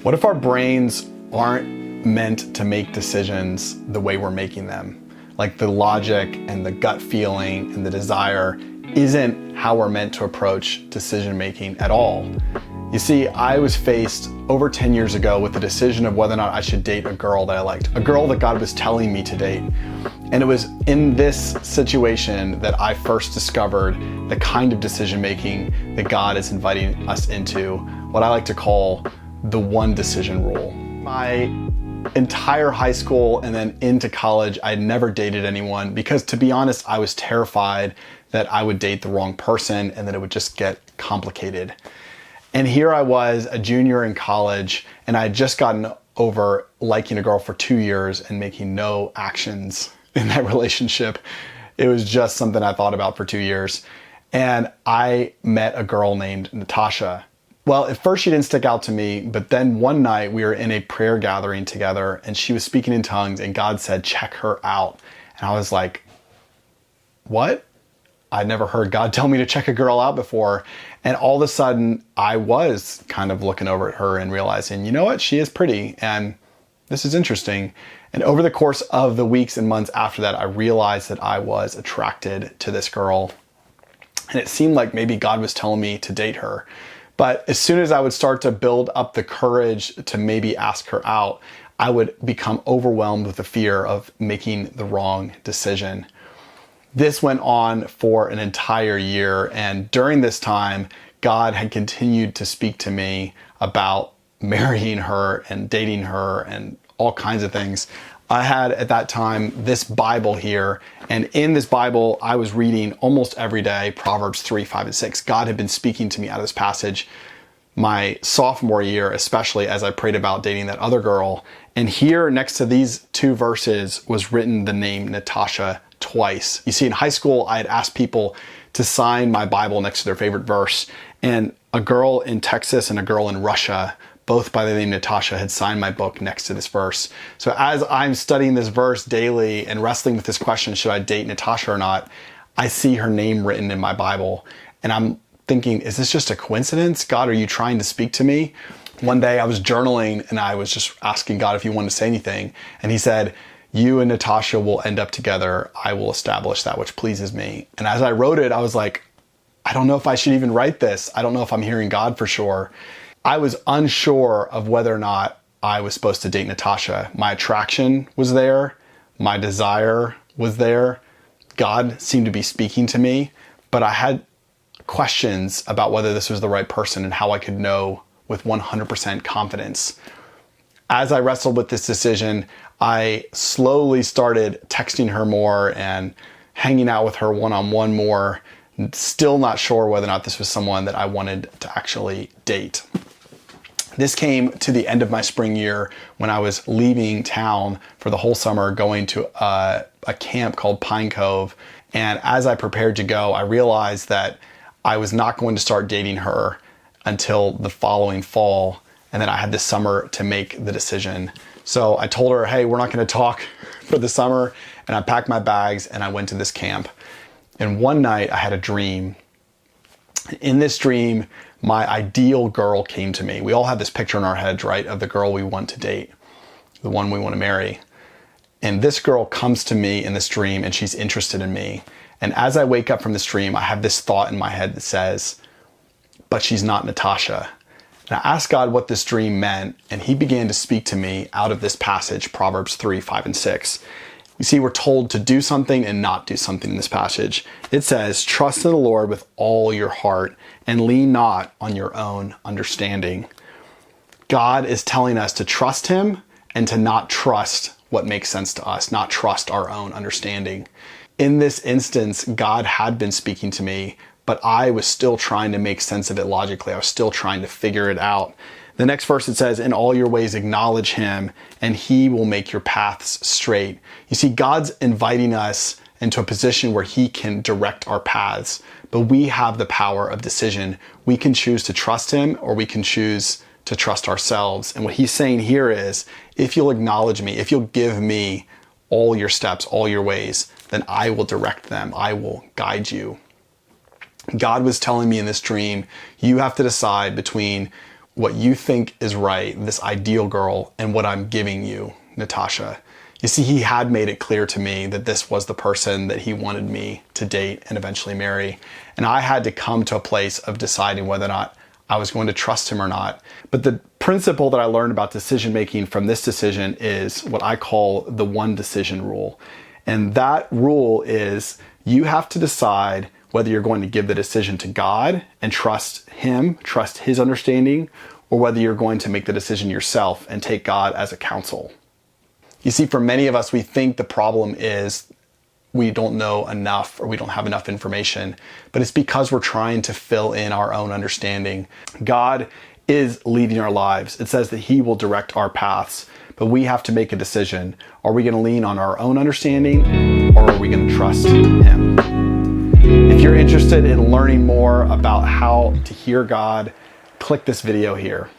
What if our brains aren't meant to make decisions the way we're making them? Like the logic and the gut feeling and the desire isn't how we're meant to approach decision making at all. You see, I was faced over 10 years ago with the decision of whether or not I should date a girl that I liked, a girl that God was telling me to date. And it was in this situation that I first discovered the kind of decision making that God is inviting us into, what I like to call the one decision rule. My entire high school and then into college, I had never dated anyone because, to be honest, I was terrified that I would date the wrong person and that it would just get complicated. And here I was, a junior in college, and I had just gotten over liking a girl for 2 years and making no actions in that relationship. It was just something I thought about for 2 years. And I met a girl named Natasha. Well, at first she didn't stick out to me, but then one night we were in a prayer gathering together and she was speaking in tongues and God said, check her out. And I was like, what? I'd never heard God tell me to check a girl out before. And all of a sudden I was kind of looking over at her and realizing, you know what? She is pretty and this is interesting. And over the course of the weeks and months after that, I realized that I was attracted to this girl. And it seemed like maybe God was telling me to date her. But as soon as I would start to build up the courage to maybe ask her out, I would become overwhelmed with the fear of making the wrong decision. This went on for an entire year. And during this time, God had continued to speak to me about marrying her and dating her and all kinds of things. I had at that time this Bible here, and in this Bible I was reading almost every day Proverbs 3, 5, and 6. God had been speaking to me out of this passage my sophomore year, especially as I prayed about dating that other girl. And here next to these two verses was written the name Natasha twice. You see, in high school I had asked people to sign my Bible next to their favorite verse, and a girl in Texas and a girl in Russia, both by the name Natasha, had signed my book next to this verse. So as I'm studying this verse daily and wrestling with this question, should I date Natasha or not, I see her name written in my Bible. And I'm thinking, is this just a coincidence? God, are you trying to speak to me? One day I was journaling and I was just asking God if he wanted to say anything. And he said, you and Natasha will end up together. I will establish that which pleases me. And as I wrote it, I was like, I don't know if I should even write this. I don't know if I'm hearing God for sure. I was unsure of whether or not I was supposed to date Natasha. My attraction was there. My desire was there. God seemed to be speaking to me, but I had questions about whether this was the right person and how I could know with 100% confidence. As I wrestled with this decision, I slowly started texting her more and hanging out with her one-on-one more, still not sure whether or not this was someone that I wanted to actually date. This came to the end of my spring year when I was leaving town for the whole summer, going to a camp called Pine Cove. And as I prepared to go, I realized that I was not going to start dating her until the following fall. And then I had this summer to make the decision. So I told her, hey, we're not going to talk for the summer. And I packed my bags and I went to this camp. And one night I had a dream. In this dream, my ideal girl came to me. We all have this picture in our heads, right, of the girl we want to date, the one we want to marry. And this girl comes to me in this dream and she's interested in me. And as I wake up from this dream, I have this thought in my head that says, but she's not Natasha. And I asked God what this dream meant, and he began to speak to me out of this passage, Proverbs 3, 5, and 6. You see, we're told to do something and not do something in this passage. It says, trust in the Lord with all your heart and lean not on your own understanding. God is telling us to trust him and to not trust what makes sense to us, not trust our own understanding. In this instance, God had been speaking to me, but I was still trying to make sense of it logically. I was still trying to figure it out. The next verse, it says, in all your ways acknowledge him and he will make your paths straight. You see, God's inviting us into a position where he can direct our paths, but we have the power of decision. We can choose to trust him or we can choose to trust ourselves. And what he's saying here is, if you'll acknowledge me, if you'll give me all your steps, all your ways, then I will direct them. I will guide you. God was telling me in this dream, you have to decide between what you think is right, this ideal girl, and what I'm giving you, Natasha. You see, he had made it clear to me that this was the person that he wanted me to date and eventually marry. And I had to come to a place of deciding whether or not I was going to trust him or not. But the principle that I learned about decision making from this decision is what I call the one decision rule. And that rule is you have to decide whether you're going to give the decision to God and trust him, trust his understanding, or whether you're going to make the decision yourself and take God as a counsel. You see, for many of us, we think the problem is we don't know enough or we don't have enough information, but it's because we're trying to fill in our own understanding. God is leading our lives. It says that he will direct our paths, but we have to make a decision. Are we going to lean on our own understanding, or are we going to trust him? If you're interested in learning more about how to hear God, click this video here.